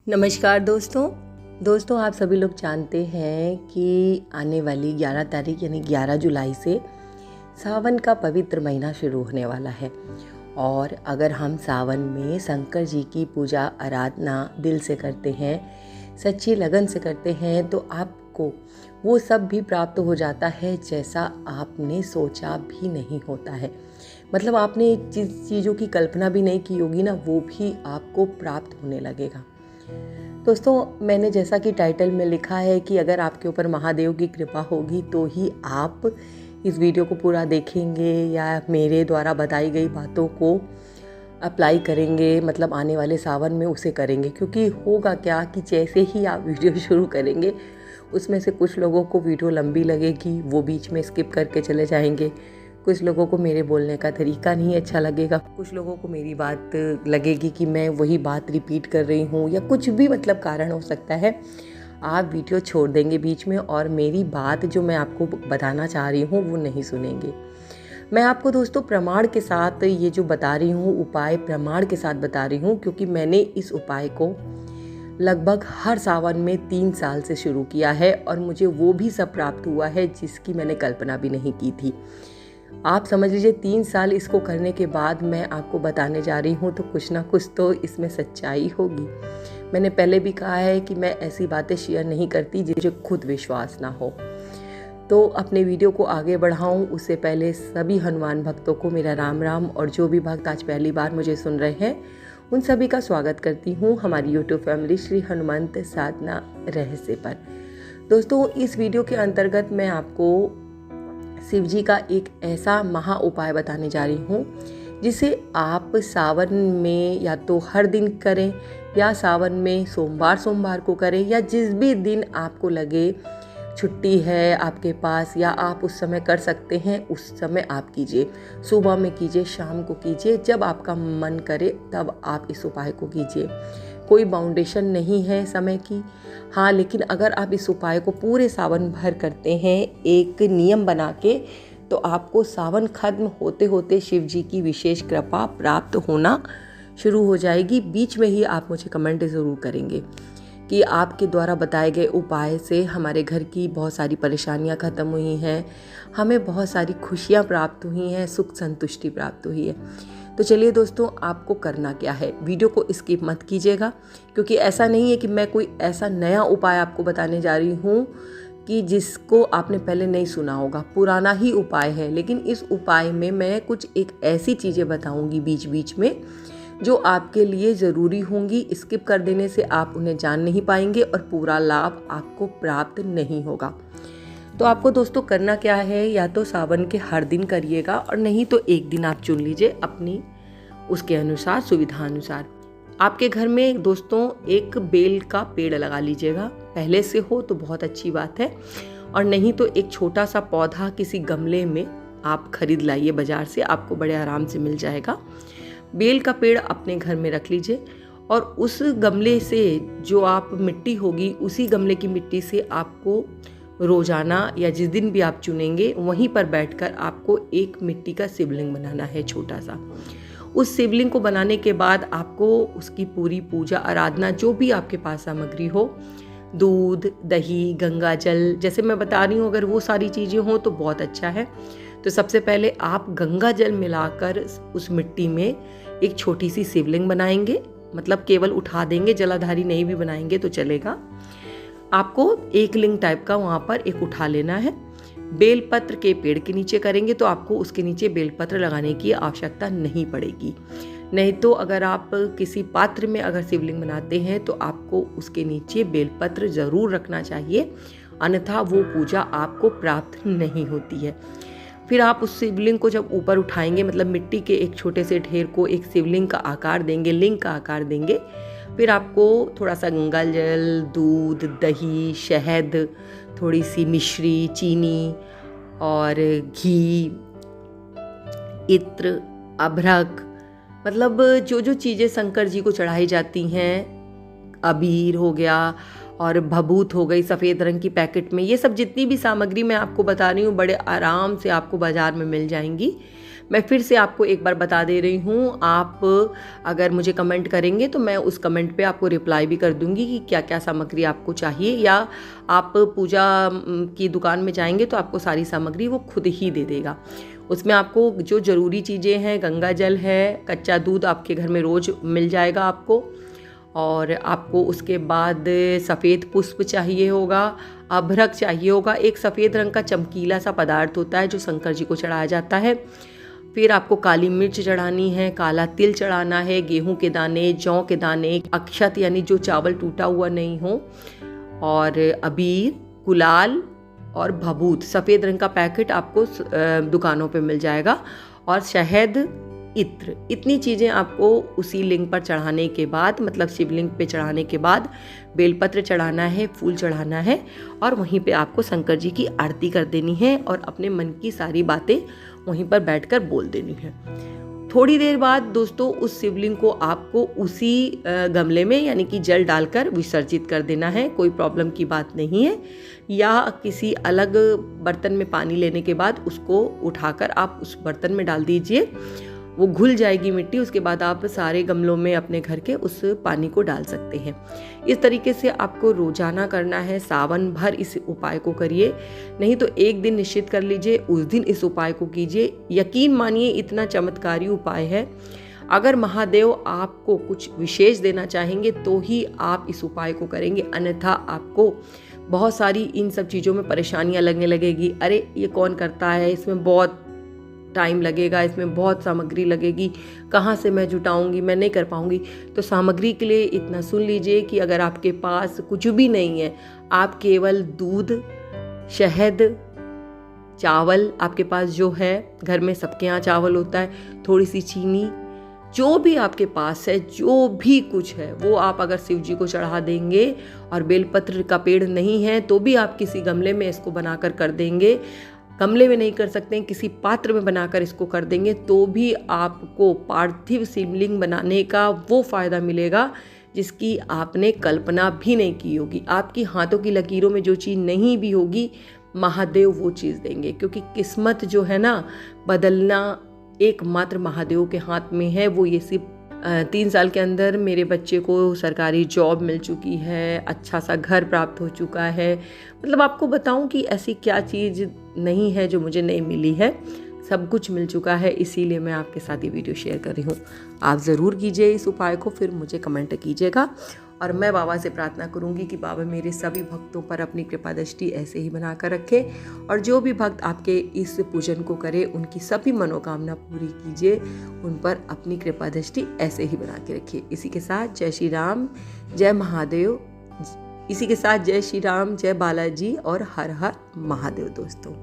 नमस्कार दोस्तों आप सभी लोग जानते हैं कि आने वाली 11 तारीख यानी 11 जुलाई से सावन का पवित्र महीना शुरू होने वाला है। और अगर हम सावन में शंकर जी की पूजा आराधना दिल से करते हैं, सच्ची लगन से करते हैं, तो आपको वो सब भी प्राप्त हो जाता है जैसा आपने सोचा भी नहीं होता है। मतलब आपने जिस चीज़ों की कल्पना भी नहीं की होगी ना, वो भी आपको प्राप्त होने लगेगा। दोस्तों, मैंने जैसा कि टाइटल में लिखा है कि अगर आपके ऊपर महादेव की कृपा होगी तो ही आप इस वीडियो को पूरा देखेंगे या मेरे द्वारा बताई गई बातों को अप्लाई करेंगे, मतलब आने वाले सावन में उसे करेंगे। क्योंकि होगा क्या कि जैसे ही आप वीडियो शुरू करेंगे, उसमें से कुछ लोगों को वीडियो लंबी लगेगी, वो बीच में स्किप करके चले जाएंगे। कुछ लोगों को मेरे बोलने का तरीका नहीं अच्छा लगेगा, कुछ लोगों को मेरी बात लगेगी कि मैं वही बात रिपीट कर रही हूँ, या कुछ भी मतलब कारण हो सकता है। आप वीडियो छोड़ देंगे बीच में और मेरी बात जो मैं आपको बताना चाह रही हूँ वो नहीं सुनेंगे। मैं आपको दोस्तों प्रमाण के साथ ये जो बता रही हूँ, उपाय प्रमाण के साथ बता रही हूँ, क्योंकि मैंने इस उपाय को लगभग हर सावन में 3 साल से शुरू किया है और मुझे वो भी सब प्राप्त हुआ है जिसकी मैंने कल्पना भी नहीं की थी। आप समझ लीजिए 3 साल इसको करने के बाद मैं आपको बताने जा रही हूँ, तो कुछ ना कुछ तो इसमें सच्चाई होगी। मैंने पहले भी कहा है कि मैं ऐसी बातें शेयर नहीं करती जिसे खुद विश्वास ना हो। तो अपने वीडियो को आगे बढ़ाऊं उससे पहले सभी हनुमान भक्तों को मेरा राम राम, और जो भी भक्त आज पहली बार मुझे सुन रहे हैं उन सभी का स्वागत करती हूँ हमारी यूट्यूब फैमिली श्री हनुमंत साधना रहस्य पर। दोस्तों, इस वीडियो के अंतर्गत मैं आपको शिव जी का एक ऐसा महा उपाय बताने जा रही हूँ जिसे आप सावन में या तो हर दिन करें, या सावन में सोमवार को करें, या जिस भी दिन आपको लगे छुट्टी है आपके पास या आप उस समय कर सकते हैं, उस समय आप कीजिए। सुबह में कीजिए, शाम को कीजिए, जब आपका मन करे तब आप इस उपाय को कीजिए। कोई बाउंडेशन नहीं है समय की। हाँ, लेकिन अगर आप इस उपाय को पूरे सावन भर करते हैं एक नियम बना के, तो आपको सावन खत्म होते होते शिव जी की विशेष कृपा प्राप्त होना शुरू हो जाएगी। बीच में ही आप मुझे कमेंट ज़रूर करेंगे कि आपके द्वारा बताए गए उपाय से हमारे घर की बहुत सारी परेशानियां खत्म हुई हैं, हमें बहुत सारी खुशियां प्राप्त हुई हैं, सुख संतुष्टि प्राप्त हुई है। तो चलिए दोस्तों, आपको करना क्या है, वीडियो को स्किप मत कीजिएगा, क्योंकि ऐसा नहीं है कि मैं कोई ऐसा नया उपाय आपको बताने जा रही हूँ कि जिसको आपने पहले नहीं सुना होगा। पुराना ही उपाय है, लेकिन इस उपाय में मैं कुछ एक ऐसी चीज़ें बताऊँगी बीच बीच में जो आपके लिए ज़रूरी होंगी। स्किप कर देने से आप उन्हें जान नहीं पाएंगे और पूरा लाभ आपको प्राप्त नहीं होगा। तो आपको दोस्तों करना क्या है, या तो सावन के हर दिन करिएगा, और नहीं तो एक दिन आप चुन लीजिए अपनी उसके अनुसार, सुविधा अनुसार। आपके घर में दोस्तों एक बेल का पेड़ लगा लीजिएगा, पहले से हो तो बहुत अच्छी बात है, और नहीं तो एक छोटा सा पौधा किसी गमले में आप खरीद लाइए बाजार से, आपको बड़े आराम से मिल जाएगा। बेल का पेड़ अपने घर में रख लीजिए, और उस गमले से जो आप मिट्टी होगी, उसी गमले की मिट्टी से आपको रोजाना या जिस दिन भी आप चुनेंगे वहीं पर बैठकर आपको एक मिट्टी का शिवलिंग बनाना है, छोटा सा। उस शिवलिंग को बनाने के बाद आपको उसकी पूरी पूजा आराधना, जो भी आपके पास सामग्री हो, दूध, दही, गंगा जल, जैसे मैं बता रही हूँ, अगर वो सारी चीज़ें हों तो बहुत अच्छा है। तो सबसे पहले आप गंगा जल मिलाकर उस मिट्टी में एक छोटी सी शिवलिंग बनाएंगे, मतलब केवल उठा देंगे, जलाधारी नहीं भी बनाएंगे तो चलेगा। आपको एक लिंग टाइप का वहाँ पर एक उठा लेना है। बेलपत्र के पेड़ के नीचे करेंगे तो आपको उसके नीचे बेलपत्र लगाने की आवश्यकता नहीं पड़ेगी। नहीं तो अगर आप किसी पात्र में अगर शिवलिंग बनाते हैं तो आपको उसके नीचे बेलपत्र ज़रूर रखना चाहिए, अन्यथा वो पूजा आपको प्राप्त नहीं होती है। फिर आप उस शिवलिंग को जब ऊपर उठाएंगे, मतलब मिट्टी के एक छोटे से ढेर को एक शिवलिंग का आकार देंगे, लिंग का आकार देंगे। फिर आपको थोड़ा सा गंगा जल, दूध, दही, शहद, थोड़ी सी मिश्री, चीनी और घी, इत्र, अभ्रक, मतलब जो जो चीज़ें शंकर जी को चढ़ाई जाती हैं, अबीर हो गया और भभूत हो गई सफ़ेद रंग की पैकेट में, ये सब जितनी भी सामग्री मैं आपको बता रही हूँ बड़े आराम से आपको बाज़ार में मिल जाएंगी। मैं फिर से आपको एक बार बता दे रही हूँ, आप अगर मुझे कमेंट करेंगे तो मैं उस कमेंट पे आपको रिप्लाई भी कर दूँगी कि क्या क्या सामग्री आपको चाहिए, या आप पूजा की दुकान में जाएंगे तो आपको सारी सामग्री वो खुद ही दे देगा। उसमें आपको जो ज़रूरी चीज़ें हैं, गंगा जल है, कच्चा दूध आपके घर में रोज़ मिल जाएगा आपको, और आपको उसके बाद सफ़ेद पुष्प चाहिए होगा, अभ्रक चाहिए होगा, एक सफ़ेद रंग का चमकीला सा पदार्थ होता है जो शंकर जी को चढ़ाया जाता है। फिर आपको काली मिर्च चढ़ानी है, काला तिल चढ़ाना है, गेहूं के दाने, जौ के दाने, अक्षत यानी जो चावल टूटा हुआ नहीं हो, और अबीर, गुलाल और भभूत, सफ़ेद रंग का पैकेट आपको दुकानों पे मिल जाएगा, और शहद, इत्र। इतनी चीज़ें आपको उसी लिंग पर चढ़ाने के बाद, मतलब शिवलिंग पे चढ़ाने के बाद बेलपत्र चढ़ाना है, फूल चढ़ाना है, और वहीं पे आपको शंकर जी की आरती कर देनी है और अपने मन की सारी बातें वहीं पर बैठकर बोल देनी है। थोड़ी देर बाद दोस्तों उस शिवलिंग को आपको उसी गमले में यानी कि जल डालकर विसर्जित कर देना है, कोई प्रॉब्लम की बात नहीं है। या किसी अलग बर्तन में पानी लेने के बाद उसको उठाकर आप उस बर्तन में डाल दीजिए, वो घुल जाएगी मिट्टी। उसके बाद आप सारे गमलों में अपने घर के उस पानी को डाल सकते हैं। इस तरीके से आपको रोजाना करना है, सावन भर इस उपाय को करिए, नहीं तो एक दिन निश्चित कर लीजिए, उस दिन इस उपाय को कीजिए। यकीन मानिए इतना चमत्कारी उपाय है। अगर महादेव आपको कुछ विशेष देना चाहेंगे तो ही आप इस उपाय को करेंगे, अन्यथा आपको बहुत सारी इन सब चीज़ों में परेशानियां लगने लगेगी। अरे ये कौन करता है, इसमें बहुत टाइम लगेगा, इसमें बहुत सामग्री लगेगी, कहाँ से मैं जुटाऊंगी, मैं नहीं कर पाऊंगी। तो सामग्री के लिए इतना सुन लीजिए कि अगर आपके पास कुछ भी नहीं है, आप केवल दूध, शहद, चावल आपके पास जो है, घर में सबके यहाँ चावल होता है, थोड़ी सी चीनी, जो भी आपके पास है, जो भी कुछ है वो आप अगर शिव जी को चढ़ा देंगे, और बेलपत्र का पेड़ नहीं है तो भी आप किसी गमले में इसको बनाकर कर देंगे, गमले में नहीं कर सकते हैं किसी पात्र में बनाकर इसको कर देंगे, तो भी आपको पार्थिव शिवलिंग बनाने का वो फ़ायदा मिलेगा जिसकी आपने कल्पना भी नहीं की होगी। आपकी हाथों की लकीरों में जो चीज़ नहीं भी होगी, महादेव वो चीज़ देंगे, क्योंकि किस्मत जो है ना बदलना एकमात्र महादेव के हाथ में है। वो ये सिर्फ 3 साल के अंदर मेरे बच्चे को सरकारी जॉब मिल चुकी है, अच्छा सा घर प्राप्त हो चुका है। मतलब आपको बताऊं कि ऐसी क्या चीज़ नहीं है जो मुझे नहीं मिली है, सब कुछ मिल चुका है। इसीलिए मैं आपके साथ ये वीडियो शेयर कर रही हूँ। आप ज़रूर कीजिए इस उपाय को, फिर मुझे कमेंट कीजिएगा। और मैं बाबा से प्रार्थना करूंगी कि बाबा मेरे सभी भक्तों पर अपनी कृपा दृष्टि ऐसे ही बनाकर रखे, और जो भी भक्त आपके इस पूजन को करे उनकी सभी मनोकामना पूरी कीजिए, उन पर अपनी कृपा दृष्टि ऐसे ही बना के रखिए। इसी के साथ जय श्री राम, जय महादेव। इसी के साथ जय श्री राम, जय बालाजी और हर हर महादेव दोस्तों।